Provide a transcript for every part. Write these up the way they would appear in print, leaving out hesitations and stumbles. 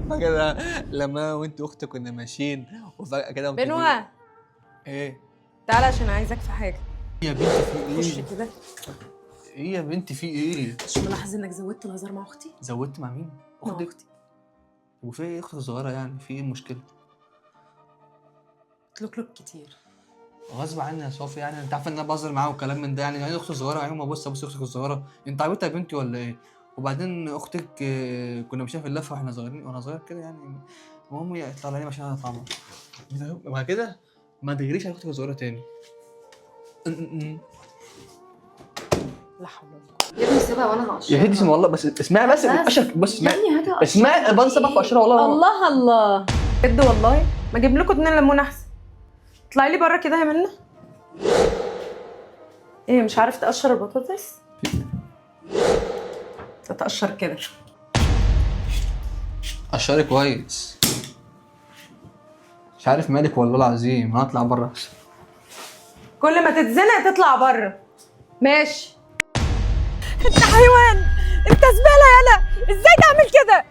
فاكر لما انا وانت اختك كنا ماشيين وفجأة كده بنوة ايه؟ تعالى عشان عايزك في حاجة. يا بنتي في خش ايه؟ كده. ايه يا بنتي في ايه؟ مش ملاحظ انك زودت الهزار مع اختي؟ زودت مع مين؟ مع اختك؟ اختي. وفي ايه اختك صغيرة يعني؟ في ايه المشكلة؟ تلوكلوك كتير. غصب عني يا صافي، يعني انت عارفه ان انا بهزر معاها وكلام من ده، يعني اختي صغيره يعني ما ابص اختك الصغيره، انت عبيطه يا بنتي ولا ايه؟ وبعدين اختك كنا ماشيين في اللفه واحنا صغيرين وانا صغير كده يعني، المهم يطلع لي عشان انا طعمه وبعد كده ما تغيريش على اختك الصغيره تاني. لا حول ولا قوة. يا ابني سيبها وانا هقشرها. يا هدي والله بس اسمعي بس اشرف بس يا ابني هاتها اسمعي بنسى بقى اشرها والله. الله الله بجد والله ما اجيب لكم 2 ليمون احسن. اطلعي لي بره كده يا منى. ايه مش عارف تقشر البطاطس؟ تتقشر كده. قشري كويس. مش عارف مالك والله العظيم، انا هطلع بره. كل ما تتزنق تطلع بره. ماشي. انت حيوان، انت زباله يالا، ازاي تعمل كده؟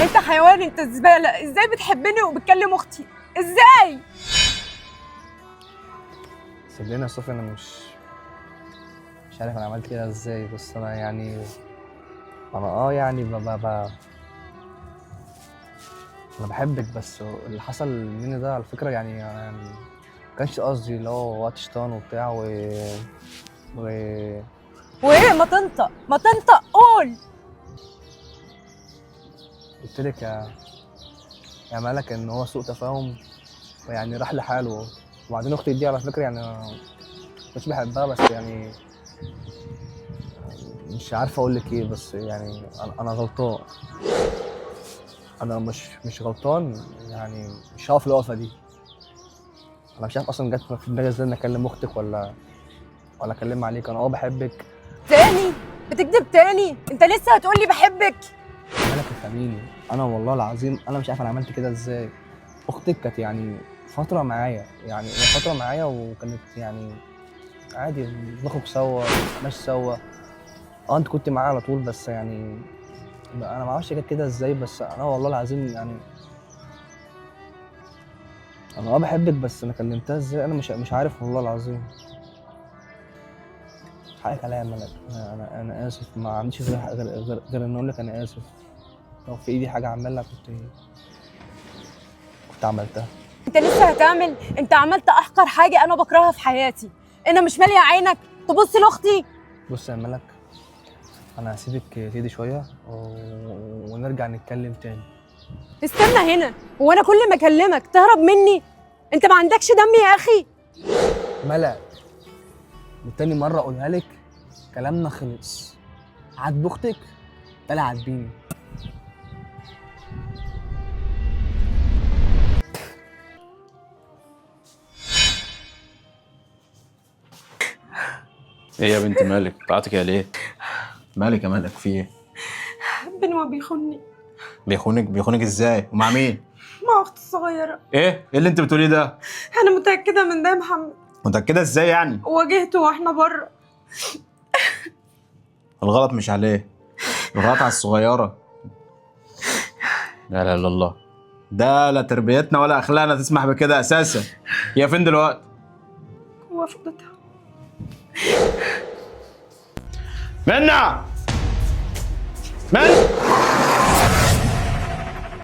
انت حيوان، انت زباله، ازاي بتحبني وبتكلم اختي؟ ازاي؟ صدقني يا صوفي انا مش عارف انا عملت كده ازاي، بس انا يعني انا يعني انا بحبك، بس اللي حصل مني ده على فكره يعني انا ما كانش قصدي، اللي هو وقت شيطان وبتاع و وايه ما تنطق ما تنطق قول. قلت لك يا مالك ان هو سوء تفاهم ويعني راح لحاله. وبعدين اختي دي على فكره يعني أنا مش بحبها، بس يعني مش عارف اقول لك ايه، بس يعني انا غلطان. انا مش غلطان يعني، مش هقف الوقفه دي. انا مش عارف اصلا جت في دماغي ازاي اكلم اختك ولا اكلم عليك. انا بحبك. تاني بتكذب تاني؟ انت لسه هتقولي بحبك؟ مالك تفهميني، انا والله العظيم انا مش عارف انا عملت كده ازاي. اختك كانت يعني فتره معايا، يعني هي فتره معايا وكانت يعني عادي بنخرج سوا ماشي سوا. انت كنت معايا على طول، بس يعني انا ما اعرفش جت كده ازاي، بس انا والله العظيم يعني انا بحبك، بس انا كلمتها ازاي انا مش عارف والله العظيم. حقك عليا يا ملك، انا اسف، ما عنديش غير ان اقول لك انا اسف. لو في ايدي حاجه اعملها كنت عملتها. انت لسه هتعمل؟ انت عملت احقر حاجه انا بكرهها في حياتي. انا مش ماليه عينك تبص لاختي؟ بص يا ملك، انا هسيبك تهدي شويه ونرجع نتكلم تاني. استنى هنا، هو انا كل ما اكلمك تهرب مني؟ انت ما عندكش دم يا اخي. ملك، وتاني مره اقولها لك، كلامنا خلص. عاتب اختك طلع عاتبيني. ايه يا بنت مالك؟ بعتك يا ليه؟ مالك يا مالك في ايه؟ بنوة بيخوني. بيخونك ازاي؟ ومع مين؟ مع اختي الصغيره. ايه اللي انت بتقوليه ده؟ انا متاكده من ده يا محمد. متأكدة ازاي يعني؟ واجهته واحنا بره. الغلط مش عليه، الغلط على الصغيرة. لا لا لا الله، ده لا تربيتنا ولا اخلاقنا تسمح بكده اساسا. هي فين دلوقتي؟ هو في اوضتها. منى!